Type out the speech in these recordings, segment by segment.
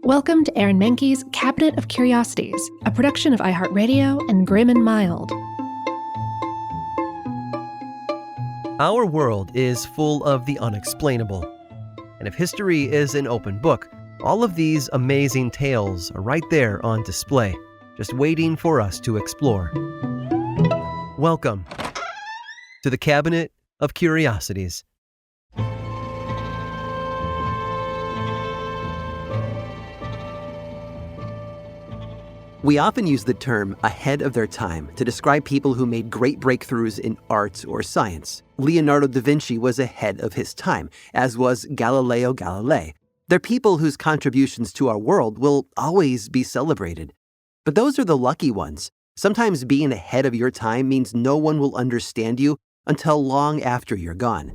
Welcome to Aaron Mahnke's Cabinet of Curiosities, a production of iHeartRadio and Grim and Mild. Our world is full of the unexplainable. And if history is an open book, all of these amazing tales are right there on display, just waiting for us to explore. Welcome to the Cabinet of Curiosities. We often use the term ahead of their time to describe people who made great breakthroughs in art or science. Leonardo da Vinci was ahead of his time, as was Galileo Galilei. They're people whose contributions to our world will always be celebrated. But those are the lucky ones. Sometimes being ahead of your time means no one will understand you until long after you're gone.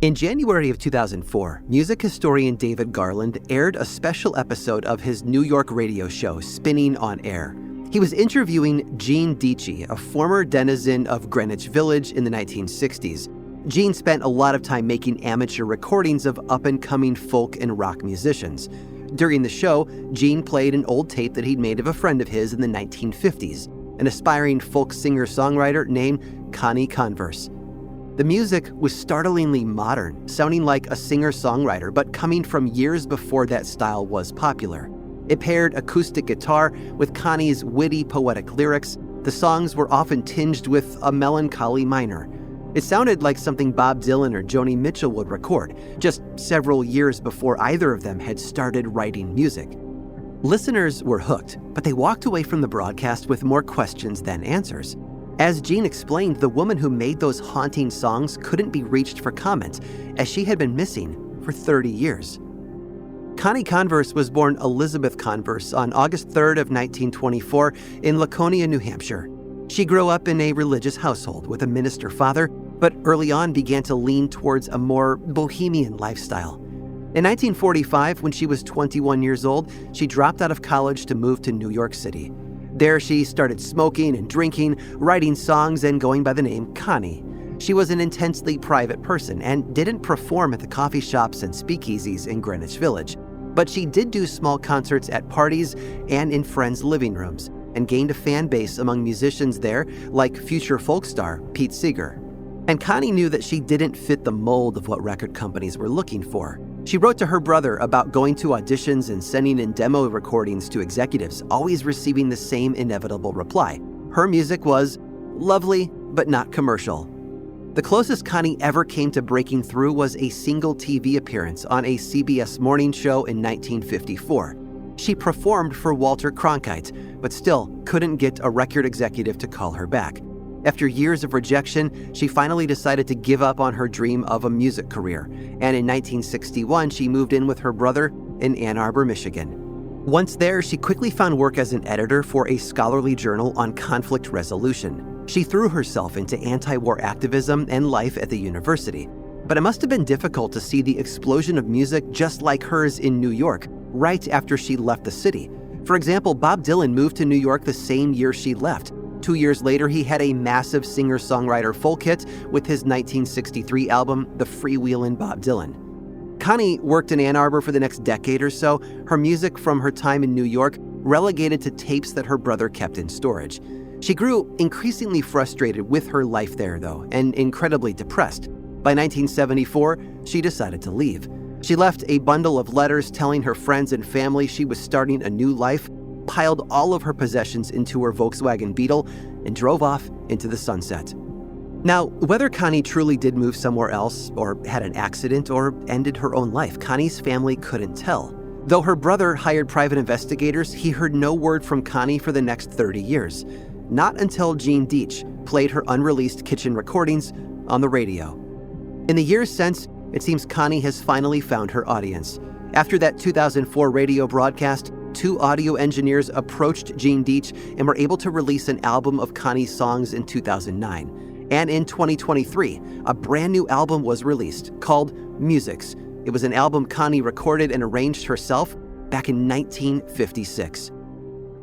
In January of 2004, music historian David Garland aired a special episode of his New York radio show, Spinning on Air. He was interviewing Gene Dici, a former denizen of Greenwich Village in the 1960s. Gene spent a lot of time making amateur recordings of up-and-coming folk and rock musicians. During the show, Gene played an old tape that he'd made of a friend of his in the 1950s, an aspiring folk singer-songwriter named Connie Converse. The music was startlingly modern, sounding like a singer-songwriter, but coming from years before that style was popular. It paired acoustic guitar with Connie's witty, poetic lyrics. The songs were often tinged with a melancholy minor. It sounded like something Bob Dylan or Joni Mitchell would record, just several years before either of them had started writing music. Listeners were hooked, but they walked away from the broadcast with more questions than answers. As Gene explained, the woman who made those haunting songs couldn't be reached for comment, as she had been missing for 30 years. Connie Converse was born Elizabeth Converse on August 3rd of 1924 in Laconia, New Hampshire. She grew up in a religious household with a minister father, but early on began to lean towards a more bohemian lifestyle. In 1945, when she was 21 years old, she dropped out of college to move to New York City. There she started smoking and drinking, writing songs, and going by the name Connie. She was an intensely private person and didn't perform at the coffee shops and speakeasies in Greenwich Village. But she did do small concerts at parties and in friends' living rooms, and gained a fan base among musicians there like future folk star Pete Seeger. And Connie knew that she didn't fit the mold of what record companies were looking for. She wrote to her brother about going to auditions and sending in demo recordings to executives, always receiving the same inevitable reply. Her music was lovely, but not commercial. The closest Connie ever came to breaking through was a single TV appearance on a CBS morning show in 1954. She performed for Walter Cronkite, but still couldn't get a record executive to call her back. After years of rejection, she finally decided to give up on her dream of a music career, and in 1961, she moved in with her brother in Ann Arbor, Michigan. Once there, she quickly found work as an editor for a scholarly journal on conflict resolution. She threw herself into anti-war activism and life at the university. But it must have been difficult to see the explosion of music just like hers in New York, right after she left the city. For example, Bob Dylan moved to New York the same year she left. 2 years later, he had a massive singer-songwriter folk hit with his 1963 album, The Freewheelin' Bob Dylan. Connie worked in Ann Arbor for the next decade or so, her music from her time in New York relegated to tapes that her brother kept in storage. She grew increasingly frustrated with her life there, though, and incredibly depressed. By 1974, she decided to leave. She left a bundle of letters telling her friends and family she was starting a new life, piled all of her possessions into her Volkswagen Beetle, and drove off into the sunset. Now, whether Connie truly did move somewhere else, or had an accident, or ended her own life, Connie's family couldn't tell. Though her brother hired private investigators, he heard no word from Connie for the next 30 years. Not until Gene Dici played her unreleased kitchen recordings on the radio. In the years since, it seems Connie has finally found her audience. After that 2004 radio broadcast, 2 audio engineers approached Gene Dici and were able to release an album of Connie's songs in 2009. And in 2023, a brand new album was released called MAHNKE'S. It was an album Connie recorded and arranged herself back in 1956.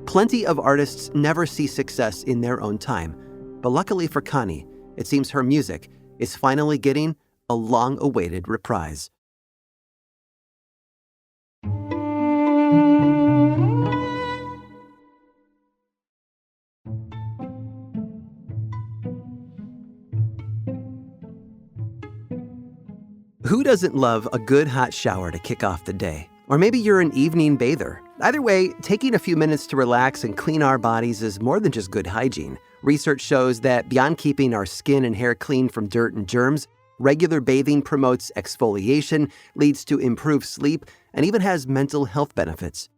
Plenty of artists never see success in their own time, but luckily for Connie, it seems her music is finally getting a long-awaited reprise. Who doesn't love a good hot shower to kick off the day? Or maybe you're an evening bather. Either way, taking a few minutes to relax and clean our bodies is more than just good hygiene. Research shows that beyond keeping our skin and hair clean from dirt and germs, regular bathing promotes exfoliation, leads to improved sleep, and even has mental health benefits.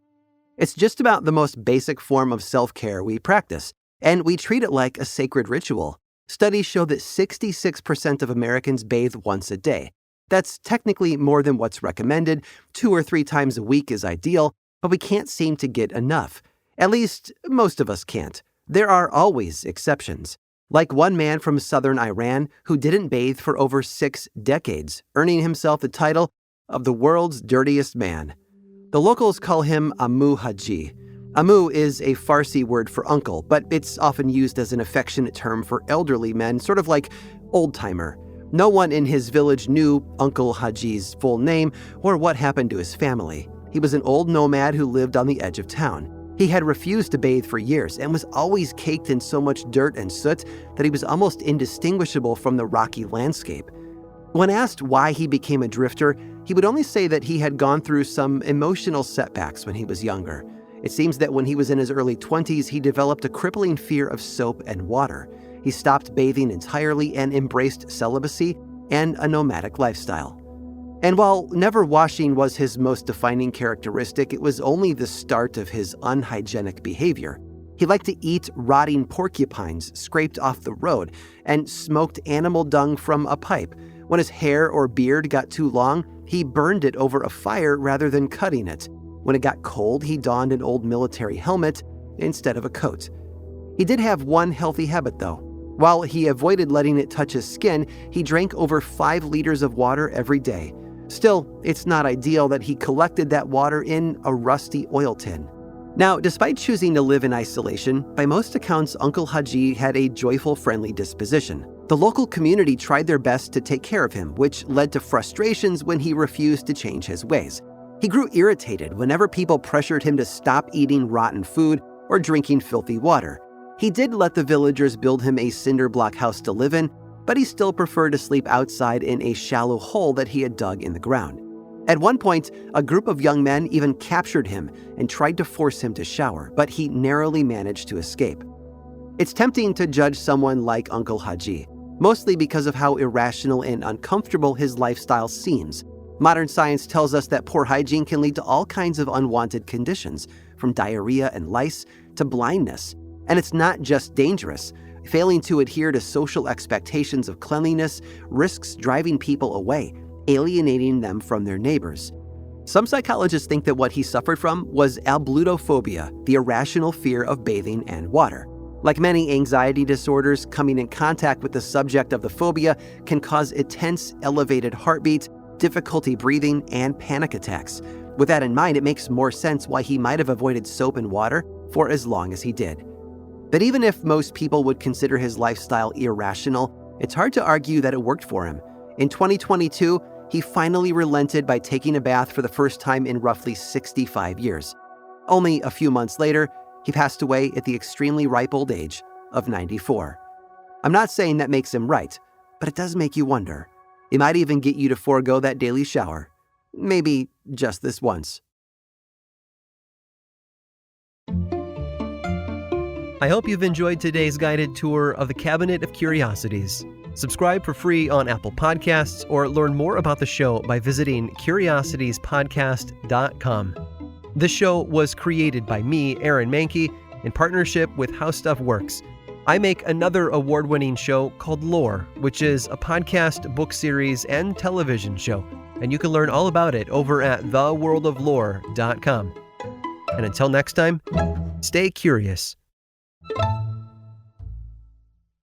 It's just about the most basic form of self-care we practice, and we treat it like a sacred ritual. Studies show that 66% of Americans bathe once a day. That's technically more than what's recommended. 2 or 3 times a week is ideal, but we can't seem to get enough. At least, most of us can't. There are always exceptions. Like one man from southern Iran who didn't bathe for over 6 decades, earning himself the title of the world's dirtiest man. The locals call him Ammu Haji. Ammu is a Farsi word for uncle, but it's often used as an affectionate term for elderly men, sort of like old-timer. No one in his village knew Uncle Haji's full name or what happened to his family. He was an old nomad who lived on the edge of town. He had refused to bathe for years and was always caked in so much dirt and soot that he was almost indistinguishable from the rocky landscape. When asked why he became a drifter, he would only say that he had gone through some emotional setbacks when he was younger. It seems that when he was in his early 20s, he developed a crippling fear of soap and water. He stopped bathing entirely and embraced celibacy and a nomadic lifestyle. And while never washing was his most defining characteristic, it was only the start of his unhygienic behavior. He liked to eat rotting porcupines scraped off the road and smoked animal dung from a pipe. When his hair or beard got too long, he burned it over a fire rather than cutting it. When it got cold, he donned an old military helmet instead of a coat. He did have one healthy habit, though. While he avoided letting it touch his skin, he drank over 5 liters of water every day. Still, it's not ideal that he collected that water in a rusty oil tin. Now, despite choosing to live in isolation, by most accounts, Uncle Haji had a joyful, friendly disposition. The local community tried their best to take care of him, which led to frustrations when he refused to change his ways. He grew irritated whenever people pressured him to stop eating rotten food or drinking filthy water. He did let the villagers build him a cinder block house to live in, but he still preferred to sleep outside in a shallow hole that he had dug in the ground. At one point, a group of young men even captured him and tried to force him to shower, but he narrowly managed to escape. It's tempting to judge someone like Uncle Haji, mostly because of how irrational and uncomfortable his lifestyle seems. Modern science tells us that poor hygiene can lead to all kinds of unwanted conditions, from diarrhea and lice to blindness. And it's not just dangerous. Failing to adhere to social expectations of cleanliness risks driving people away, alienating them from their neighbors. Some psychologists think that what he suffered from was ablutophobia, the irrational fear of bathing and water. Like many anxiety disorders, coming in contact with the subject of the phobia can cause intense, elevated heartbeat, difficulty breathing, and panic attacks. With that in mind, it makes more sense why he might have avoided soap and water for as long as he did. But even if most people would consider his lifestyle irrational, it's hard to argue that it worked for him. In 2022, he finally relented by taking a bath for the first time in roughly 65 years. Only a few months later, he passed away at the extremely ripe old age of 94. I'm not saying that makes him right, but it does make you wonder. It might even get you to forego that daily shower. Maybe just this once. I hope you've enjoyed today's guided tour of the Cabinet of Curiosities. Subscribe for free on Apple Podcasts or learn more about the show by visiting curiositiespodcast.com. This show was created by me, Aaron Mahnke, in partnership with How Stuff Works. I make another award-winning show called Lore, which is a podcast, book series, and television show, and you can learn all about it over at theworldoflore.com. And until next time, stay curious.